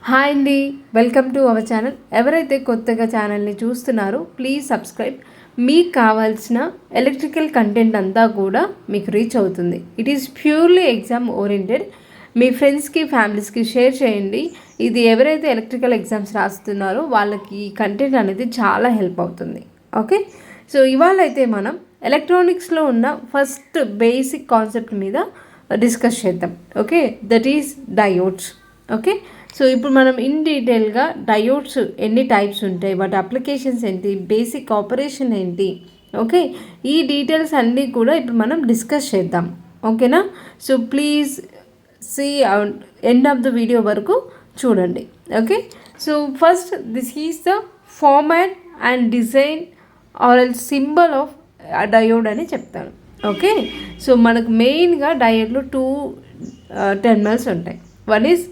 Hi అండి, welcome to our channel. ఎవరైతే కొత్తగా ఛానల్ని చూస్తున్నారో ప్లీజ్ సబ్స్క్రైబ్. మీకు కావాల్సిన ఎలక్ట్రికల్ కంటెంట్ అంతా కూడా మీకు రీచ్ అవుతుంది. It is purely exam oriented. మీ ఫ్రెండ్స్కి ఫ్యామిలీస్కి షేర్ చేయండి. ఇది ఎవరైతే ఎలక్ట్రికల్ ఎగ్జామ్స్ రాస్తున్నారో వాళ్ళకి ఈ కంటెంట్ అనేది చాలా హెల్ప్ అవుతుంది. ఓకే, సో ఇవాళ అయితే మనం ఎలక్ట్రానిక్స్లో ఉన్న ఫస్ట్ బేసిక్ కాన్సెప్ట్ మీద డిస్కస్ చేద్దాం. Okay, that is diodes. Okay, so ఇప్పుడు మనం ఇన్ డీటెయిల్గా డయోడ్స్ ఎన్ని టైప్స్ ఉంటాయి, వాటి అప్లికేషన్స్ ఏంటి, బేసిక్ ఆపరేషన్ ఏంటి, ఓకే, ఈ డీటెయిల్స్ అన్నీ కూడా ఇప్పుడు మనం డిస్కస్ చేద్దాం. ఓకేనా? So please see end of the video వరకు చూడండి. Okay, so first this is the format and design or L symbol of diode అని చెప్తాను. ఓకే, సో మనకు మెయిన్గా డయోడ్లో టూ టెర్మినల్స్ ఉంటాయి. One is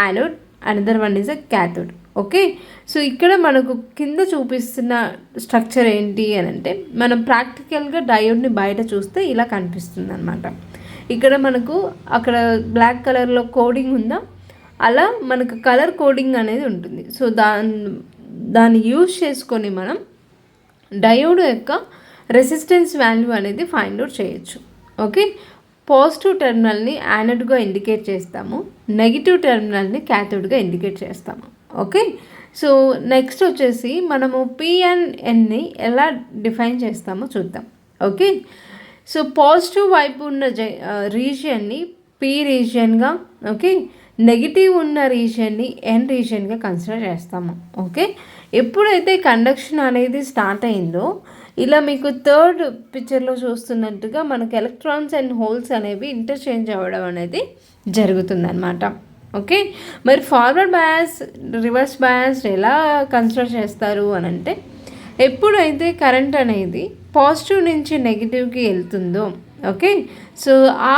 anode, another one is a cathode. Okay, so ఇక్కడ మనకు కింద చూపిస్తున్న స్ట్రక్చర్ ఏంటి అని అంటే, మనం ప్రాక్టికల్గా డయోడ్ని బయట చూస్తే ఇలా కనిపిస్తుంది అనమాట. ఇక్కడ మనకు అక్కడ బ్లాక్ కలర్లో కోడింగ్ ఉందా, అలా మనకు కలర్ కోడింగ్ అనేది ఉంటుంది. సో దాన్ని యూజ్ చేసుకొని మనం డయోడ్ యొక్క రెసిస్టెన్స్ వాల్యూ అనేది ఫైండ్ అవుట్ చేయొచ్చు. ఓకే, పాజిటివ్ టెర్మినల్ని యానోడ్గా ఇండికేట్ చేస్తాము, నెగిటివ్ టెర్మినల్ని క్యాథోడ్గా ఇండికేట్ చేస్తాము. ఓకే, సో నెక్స్ట్ వచ్చేసి మనము పి అండ్ ఎన్ని ఎలా డిఫైన్ చేస్తామో చూద్దాం. ఓకే, సో పాజిటివ్ వైపు ఉన్న రీజియన్ని పి రీజియన్గా, ఓకే, నెగిటివ్ ఉన్న రీజియన్ని ఎన్ రీజియన్గా కన్సిడర్ చేస్తాము. ఓకే, ఎప్పుడైతే కండక్షన్ అనేది స్టార్ట్ అయిందో, ఇలా మీకు థర్డ్ పిక్చర్లో చూస్తున్నట్టుగా మనకు ఎలక్ట్రాన్స్ అండ్ హోల్స్ అనేవి ఇంటర్చేంజ్ అవ్వడం అనేది జరుగుతుందన్నమాట. ఓకే, మరి ఫార్వర్డ్ బయాస్, రివర్స్ బయాస్ ఎలా కన్సిడర్ చేస్తారు అని అంటే, ఎప్పుడైతే కరెంట్ అనేది పాజిటివ్ నుంచి నెగిటివ్కి వెళ్తుందో, ఓకే, సో ఆ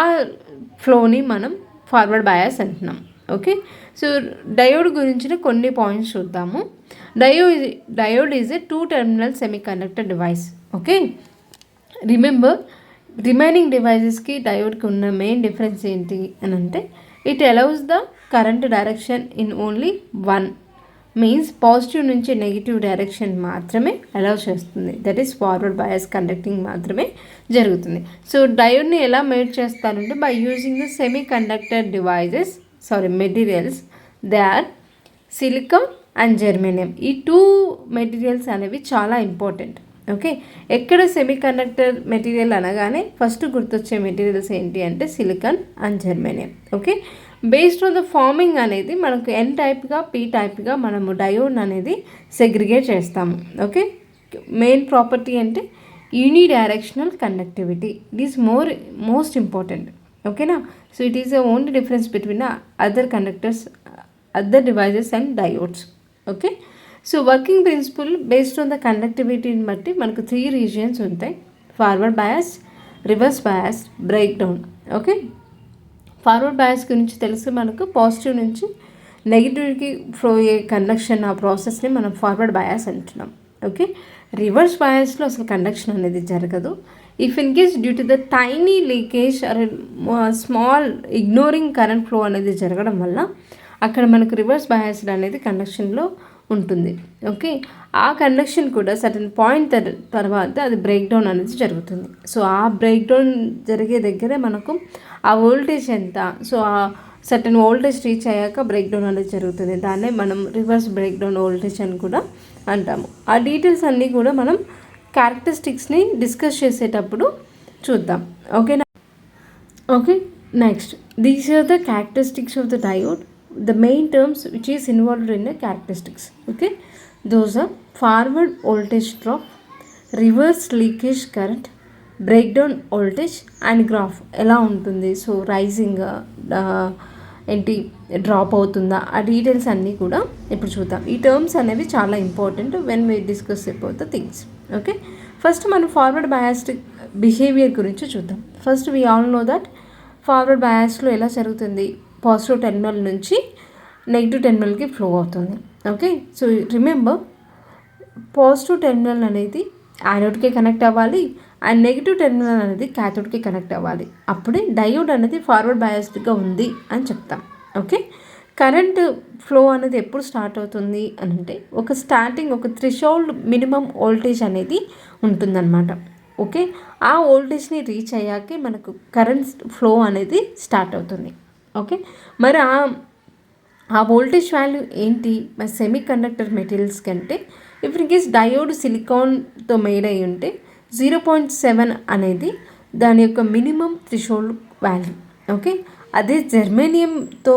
ఫ్లోని మనం ఫార్వర్డ్ బయాస్ అంటున్నాం. ఓకే, సో డయోడ్ గురించిన కొన్ని పాయింట్స్ చూద్దాము. Diode is a two terminal semiconductor device. Okay, remember, remaining డివైజెస్కి డయోడ్కి ఉన్న మెయిన్ డిఫరెన్స్ ఏంటి అని అంటే, it allows the current direction in only one, means positive నుంచి నెగిటివ్ డైరెక్షన్ మాత్రమే అలౌ చేస్తుంది. That is forward bias conducting మాత్రమే జరుగుతుంది. సో డయోడ్ని ఎలా మేడ్ చేస్తారంటే, by using the semiconductor devices, materials, they are silicon and germanium. ఈ two materials అనేవి చాలా ఇంపార్టెంట్. ఓకే, ఎక్కడ సెమీ కండక్టర్ మెటీరియల్ అనగానే ఫస్ట్ గుర్తొచ్చే మెటీరియల్స్ ఏంటి అంటే silicon and germanium. Okay, based on the farming అనేది మనకు ఎన్ టైప్గా, పీ టైప్గా మనము డయోడ్ అనేది సెగ్రిగేట్ చేస్తాము. ఓకే, మెయిన్ ప్రాపర్టీ అంటే unidirectional conductivity. It is most important. ఓకేనా? So it is the only difference between other conductors, other devices and diodes. Okay, so working principle based on the కండక్టివిటీని బట్టి మనకు 3 regions ఉంటాయి: forward bias, reverse bias, break down. Okay, forward bias గురించి తెలుసు మనకు, positive నుంచి నెగిటివ్కి flow అయ్యే conduction, ఆ ప్రాసెస్ని మనం ఫార్వర్డ్ బయాస్ అంటున్నాం. ఓకే, రివర్స్ బయాస్లో అసలు కండక్షన్ అనేది జరగదు. If in case due to the tiny leakage or small ignoring current flow అనేది జరగడం వల్ల అక్కడ మనకు రివర్స్ బయాస్ అనేది కండక్షన్లో ఉంటుంది. ఓకే, ఆ కండక్షన్ కూడా సర్టన్ పాయింట్ తర్వాత అది బ్రేక్ డౌన్ అనేది జరుగుతుంది. సో ఆ బ్రేక్ డౌన్ జరిగే దగ్గరే మనకు ఆ వోల్టేజ్ ఎంత, సో ఆ సర్టన్ వోల్టేజ్ రీచ్ అయ్యాక బ్రేక్ డౌన్ అనేది జరుగుతుంది. దాన్నే మనం రివర్స్ బ్రేక్ డౌన్ వోల్టేజ్ అని కూడా అంటాము. ఆ డీటెయిల్స్ అన్నీ కూడా మనం క్యారెక్టరిస్టిక్స్ని డిస్కస్ చేసేటప్పుడు చూద్దాం. ఓకేనా? Okay, next, these are the characteristics of the diode, the main terms which is involved in the characteristics. Okay, those are forward voltage drop, reverse leakage current, breakdown voltage and graph ఎలా ఉంటుంది. So rising ఏంటి, drop అవుతుందా, ఆ details అన్నీ కూడా ఇప్పుడు చూద్దాం. ఈ టర్మ్స్ అనేవి చాలా important when we discuss about the things. Okay, first మనం ఫార్వర్డ్ బయాస్డ్ బిహేవియర్ గురించి చూద్దాం. First we all know that forward బయాస్లో ఎలా జరుగుతుంది, పాజిటివ్ టెర్మినల్ నుంచి నెగిటివ్ టెర్మినల్కి ఫ్లో అవుతుంది. Okay, so remember, positive terminal అనేది యానోడ్కి కనెక్ట్ అవ్వాలి అండ్ నెగిటివ్ టెర్మినల్ అనేది క్యాథోడ్కి కనెక్ట్ అవ్వాలి. అప్పుడే డయోడ్ అనేది ఫార్వర్డ్ బయాస్డ్గా ఉంది అని చెప్తాం. ఓకే, కరెంట్ ఫ్లో అనేది ఎప్పుడు స్టార్ట్ అవుతుంది అని అంటే ఒక థ్రెషోల్డ్ మినిమం వోల్టేజ్ అనేది ఉంటుందన్నమాట. ఓకే, ఆ వోల్టేజ్ని రీచ్ అయ్యాకే మనకు కరెంట్ ఫ్లో అనేది స్టార్ట్ అవుతుంది. ఓకే, మరి ఆ వోల్టేజ్ వాల్యూ ఏంటి? మరి సెమీ కండక్టర్ మెటీరియల్స్ కంటే ఇఫ్ ఇన్ కేస్ డయోడ్ సిలికాన్తో మేడ్ అయి ఉంటే 0.7 అనేది దాని యొక్క మినిమం థ్రెషోల్డ్ వాల్యూ. ఓకే, అదే జెర్మేనియంతో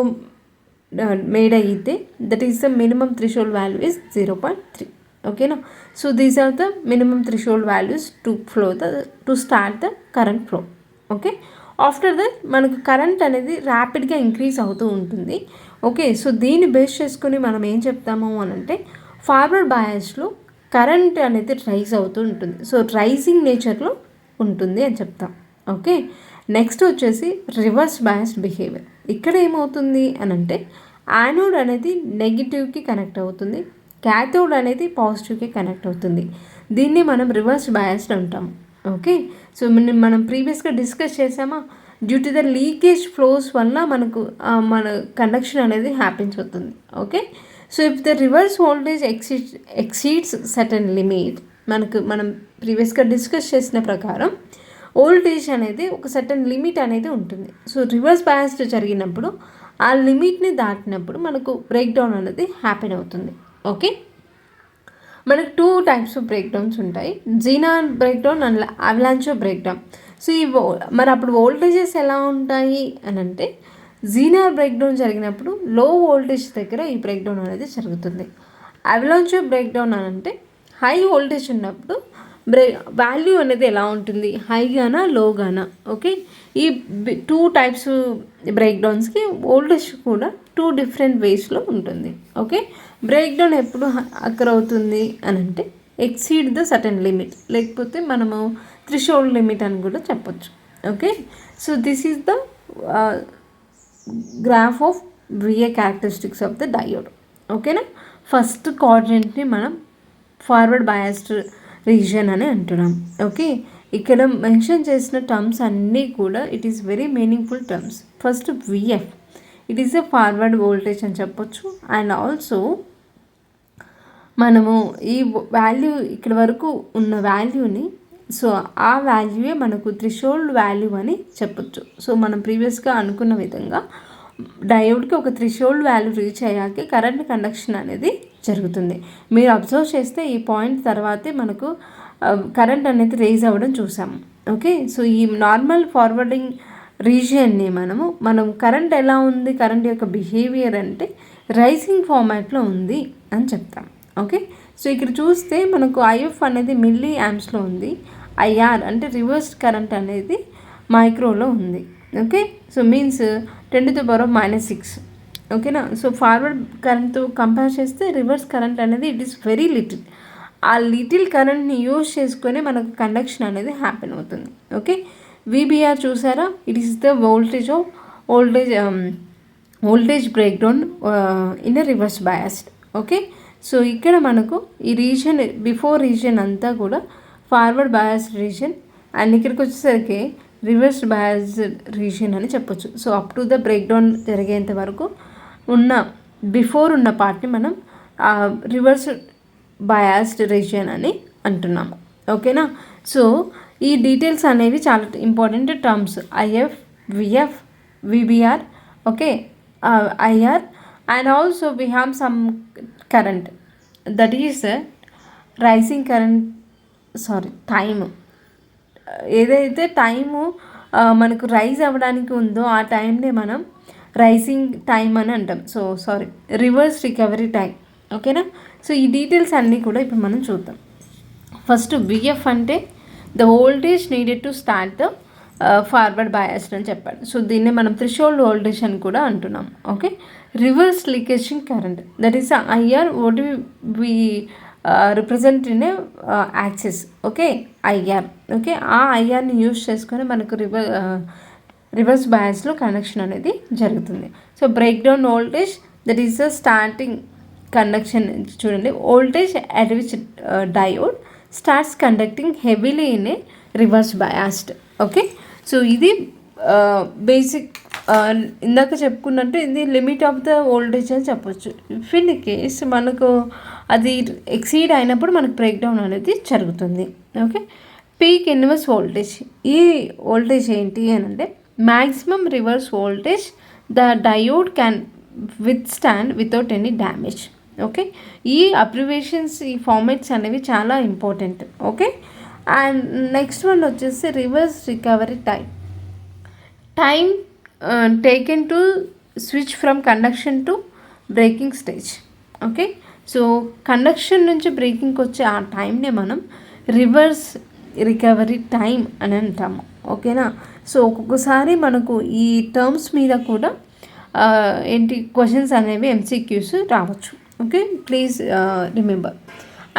మేడ్ అయితే that is the minimum threshold value is 0.3. ఓకేనా, so these are the minimum threshold values to start the current flow. Okay, after that మనకు కరెంట్ అనేది ర్యాపిడ్గా ఇంక్రీజ్ అవుతూ ఉంటుంది. ఓకే, సో దీన్ని బేస్ చేసుకొని మనం ఏం చెప్తాము అని అంటే ఫార్వర్డ్ బయాస్లో కరెంట్ అనేది రైజ్ అవుతూ ఉంటుంది. సో రైజింగ్ నేచర్లో ఉంటుంది అని చెప్తాం. ఓకే, నెక్స్ట్ వచ్చేసి రివర్స్ బయాస్డ్ బిహేవియర్. ఇక్కడ ఏమవుతుంది అని అంటే యానోడ్ అనేది నెగిటివ్కి కనెక్ట్ అవుతుంది, క్యాథోడ్ అనేది పాజిటివ్కి కనెక్ట్ అవుతుంది. దీన్ని మనం రివర్స్ బయాస్డ్ అంటాము. ఓకే, సో మనం ప్రీవియస్గా డిస్కస్ చేసామా, due to the leakage flows వల్ల మనకు మన కండక్షన్ అనేది హ్యాపెన్స్ అవుతుంది. Okay, so if the reverse voltage exceeds certain limit, మనం ప్రీవియస్గా డిస్కస్ చేసిన ప్రకారం వోల్టేజ్ అనేది ఒక సర్టెన్ లిమిట్ అనేది ఉంటుంది. సో రివర్స్ బయాస్డ్ జరిగినప్పుడు ఆ లిమిట్ని దాటినప్పుడు మనకు బ్రేక్ డౌన్ అనేది హ్యాపెన్ అవుతుంది. ఓకే, మనకు 2 టైప్స్ ఆఫ్ బ్రేక్ డౌన్స్ ఉంటాయి, Zener break down and avalanche break down. So మరి అప్పుడు వోల్టేజెస్ ఎలా ఉంటాయి అని అంటే జీనార్ బ్రేక్ డౌన్ జరిగినప్పుడు లో వోల్టేజ్ దగ్గర ఈ బ్రేక్ డౌన్ అనేది జరుగుతుంది. అవలాంచో బ్రేక్ డౌన్ అని అంటే హై వోల్టేజ్ ఉన్నప్పుడు వాల్యూ అనేది ఎలా ఉంటుంది, హైగానా లోగానా. ఓకే, ఈ 2 టైప్స్ బ్రేక్ డౌన్స్కి వోల్టేజ్ కూడా 2 డిఫరెంట్ వేస్లో ఉంటుంది. ఓకే, బ్రేక్ డౌన్ ఎప్పుడు అక్కర్ అవుతుంది అని అంటే ఎక్సీడ్ ద సర్టెన్ లిమిట్, లేకపోతే మనము థ్రెషోల్డ్ లిమిట్ అని కూడా చెప్పొచ్చు. Okay, so this is the graph of VA characteristics of the diode. ఓకేనా, ఫస్ట్ క్వాడ్రంట్ని మనం ఫార్వర్డ్ బయాస్డ్ రీజియన్ అని అంటున్నాం. ఓకే, ఇక్కడ మెన్షన్ చేసిన టర్మ్స్ అన్నీ కూడా it is very meaningful terms. First VF, it is a forward voltage అని చెప్పొచ్చు. అండ్ ఆల్సో మనము ఈ వాల్యూ ఇక్కడ వరకు ఉన్న వాల్యూని, సో ఆ వాల్యూయే మనకు థ్రెషోల్డ్ వాల్యూ అని చెప్పొచ్చు. సో మనం ప్రీవియస్గా అనుకున్న విధంగా డయోడ్కి ఒక థ్రెషోల్డ్ వాల్యూ రీచ్ అయ్యాకే కరెంట్ కండక్షన్ అనేది జరుగుతుంది. మీరు అబ్జర్వ్ చేస్తే ఈ పాయింట్ తర్వాతే మనకు కరెంట్ అనేది రేజ్ అవ్వడం చూసాము. ఓకే, సో ఈ నార్మల్ ఫార్వర్డింగ్ రీజియన్ని మనం కరెంట్ ఎలా ఉంది, కరెంట్ యొక్క బిహేవియర్ అంటే రైజింగ్ ఫార్మాట్లో ఉంది అని చెప్తాం. ఓకే, సో ఇక్కడ చూస్తే మనకు IF అనేది మిల్లీ యాంప్స్లో ఉంది, IR అంటే రివర్స్ కరెంట్ అనేది మైక్రోలో ఉంది. Okay, so means 10⁻⁻6. ఓకేనా, సో ఫార్వర్డ్ కరెంట్తో కంపేర్ చేస్తే రివర్స్ కరెంట్ అనేది ఇట్ ఈస్ వెరీ లిటిల్. ఆ లిటిల్ కరెంట్ని యూజ్ చేసుకొని మనకు కండక్షన్ అనేది హ్యాపెన్ అవుతుంది. ఓకే, VBR చూసారా, it is the voltage break down in reverse biased. Okay, so ఇక్కడ మనకు ఈ రీజియన్ బిఫోర్ రీజియన్ అంతా కూడా ఫార్వర్డ్ బయాస్డ్ రీజియన్, అండ్ ఇక్కడికి వచ్చేసరికి రివర్స్ బయాస్డ్ రీజియన్ అని చెప్పొచ్చు. So up to the break down జరిగేంత వరకు బిఫోర్ ఉన్న పార్ట్ని మనం రివర్స్ బయాస్డ్ రీజియన్ అని అంటున్నాము. ఓకేనా, సో ఈ డీటెయిల్స్ అనేవి చాలా important terms, IF, VF, VBR. Okay, IR, and also we have some current that is rising current, time. ఏదైతే టైము మనకు రైజ్ అవ్వడానికి ఉందో ఆ టైంని మనం రైజింగ్ టైం అని అంటాం. Reverse recovery time. ఓకేనా, సో ఈ డీటెయిల్స్ అన్నీ కూడా ఇప్పుడు మనం చూద్దాం. ఫస్ట్ VF అంటే the voltage needed to start the forward biased అని చెప్పాడు. సో దీన్ని మనం థ్రెషోల్డ్ వోల్టేజ్ అని కూడా అంటున్నాం. Okay, reverse leakaging current that is IR, what we represent in axis. Okay, IR. Okay, ఆ IRని యూజ్ చేసుకొని మనకు రివర్స్ బయాస్లో కనెక్షన్ అనేది జరుగుతుంది. So break down voltage that is the starting conduction. చూడండి, voltage at which diode starts conducting heavily in a reverse biased. Okay, so ఇది basic ఇందాక చెప్పుకున్నట్టు ఇది లిమిట్ ఆఫ్ ద వోల్టేజ్ అని చెప్పొచ్చు. ఇఫ్ ఇన్ కేస్ మనకు అది ఎక్సీడ్ అయినప్పుడు మనకు బ్రేక్ డౌన్ అనేది జరుగుతుంది. Okay, peak inverse voltage. ఈ వోల్టేజ్ ఏంటి అని అంటే maximum reverse voltage the diode can withstand without any damage. Okay, ఈ అబ్రివేషన్స్, ఈ ఫార్మాట్స్ అనేవి చాలా important. Okay, and next one వచ్చేసి reverse recovery time taken to switch from conduction to breaking stage. Okay, so conduction నుంచి బ్రేకింగ్కి వచ్చే ఆ టైంనే మనం రివర్స్ రికవరీ టైం అని అంటాము. ఓకేనా, సో ఒక్కొక్కసారి మనకు ఈ టర్మ్స్ మీద కూడా ఏంటి క్వశ్చన్స్ అనేవి ఎంసీక్యూస్ రావచ్చు. Okay, please remember.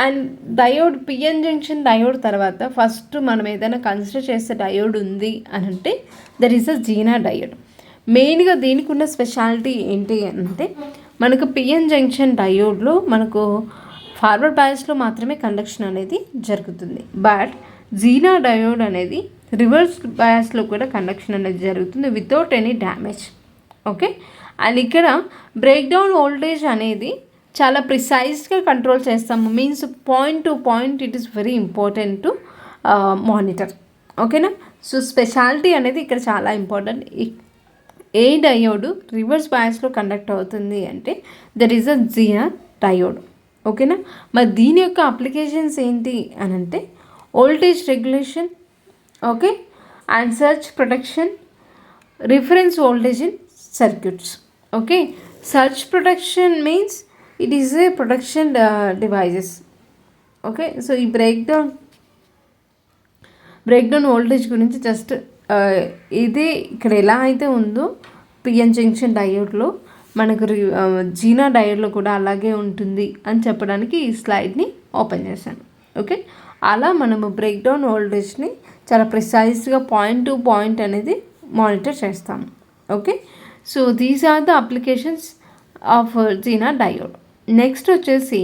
And diode, PN junction diode తర్వాత ఫస్ట్ మనం ఏదైనా కన్సిడర్ చేసే డయోడ్ ఉంది అని అంటే that is a Jena diode. మెయిన్గా దీనికి ఉన్న స్పెషాలిటీ ఏంటి అంటే మనకు పిఎన్ జంక్షన్ డయోడ్లో మనకు ఫార్వర్డ్ బయాస్లో మాత్రమే కండక్షన్ అనేది జరుగుతుంది. బట్ జీనా డయోడ్ అనేది రివర్స్ బయాస్లో కూడా కండక్షన్ అనేది జరుగుతుంది without any damage. Okay, and ఇక్కడ బ్రేక్ డౌన్ వోల్టేజ్ అనేది చాలా ప్రిసైజ్గా కంట్రోల్ చేస్తాము. Means point to point it is very important to monitor. ఓకేనా, సో స్పెషాలిటీ అనేది ఇక్కడ చాలా ఇంపార్టెంట్. ఏ డయోడ్ రివర్స్ బయాస్లో కండక్ట్ అవుతుంది అంటే that is a Jena diode. ఓకేనా, మరి దీని యొక్క అప్లికేషన్స్ ఏంటి అని అంటే voltage regulation, okay, and surge protection, reference voltage in circuits. Okay, surge protection means it is a protection devices. Okay, so ఈ బ్రేక్ డౌన్ వోల్టేజ్ గురించి జస్ట్ ఇదే ఇక్కడ ఎలా అయితే ఉందో పిఎన్ జంక్షన్ డయోడ్లో మనకు జీనా డయోడ్లో కూడా అలాగే ఉంటుంది అని చెప్పడానికి ఈ స్లైడ్ని ఓపెన్ చేశాను. ఓకే, అలా మనము బ్రేక్ డౌన్ వోల్టేజ్ని చాలా ప్రిసైజ్గా పాయింట్ టు పాయింట్ అనేది మానిటర్ చేస్తాము. Okay, so these are the applications of Zener diode. Next వచ్చేసి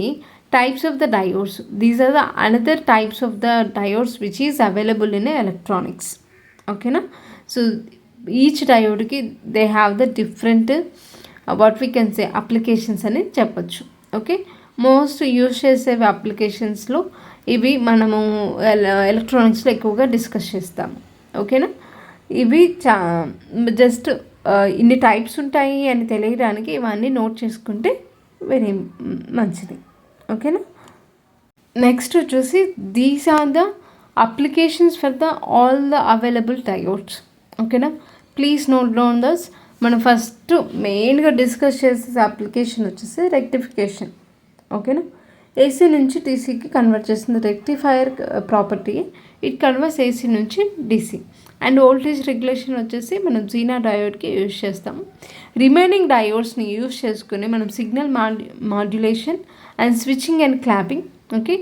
types of the diodes. These are the another types of the diodes which is available in electronics. ఓకేనా, so each డయోడ్కి they have the different what we can say applications అని చెప్పొచ్చు. Okay, most use చేసే అప్లికేషన్స్లో ఇవి మనము ఎలక్ట్రానిక్స్లో ఎక్కువగా discuss చేస్తాము. ఓకేనా, ఇవి జస్ట్ ఇన్ని టైప్స్ ఉంటాయి అని తెలియడానికి ఇవన్నీ నోట్ చేసుకుంటే వెరీ మంచిది. ఓకేనా, నెక్స్ట్ వచ్చేసి these are the applications for the all the available diodes. ఓకేనా, ప్లీజ్ నోట్ డౌన్ దస్. మనం ఫస్ట్ మెయిన్గా డిస్కస్ చేసే అప్లికేషన్ వచ్చేసి రెక్టిఫికేషన్. ఓకేనా, ఏసీ నుంచి డీసీకి కన్వర్ట్ చేస్తుంది rectifier property. It converts AC నుంచి డీసీ. అండ్ వోల్టేజ్ రెగ్యులేషన్ వచ్చేసి మనం జీనా డయోడ్కి యూజ్ చేస్తాము. రిమైనింగ్ డయోడ్స్ని యూజ్ చేసుకుని మనం signal modulation and switching and clapping, okay,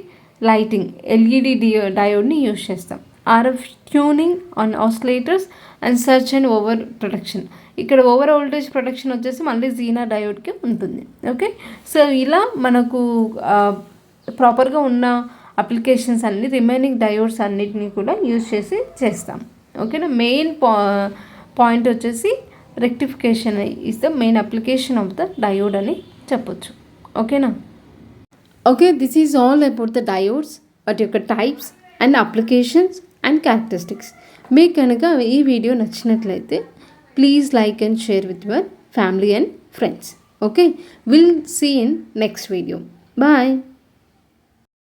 lighting, LED డయోడ్ని యూజ్ చేస్తాం. RF tuning on oscillators and search and over protection. ఇక్కడ ఓవర్ వోల్టేజ్ ప్రొటెక్షన్ వచ్చేసి మళ్ళీ జీనా డయోడ్కి ఉంటుంది. ఓకే, సో ఇలా మనకు ప్రాపర్గా ఉన్న అప్లికేషన్స్ అన్ని రిమైనింగ్ డయోడ్స్ అన్నిటినీ కూడా యూజ్ చేసి చేస్తాం. ఓకేనా, మెయిన్ పాయింట్ వచ్చేసి rectification is the main application of the diode అని చెప్పొచ్చు. ఓకేనా, okay, this is all about the diodes, వాటి యొక్క types and applications and characteristics. మీకు కనుక ఈ వీడియో నచ్చినట్లయితే please like and share with your family and friends. Okay, we'll see in next video. Bye.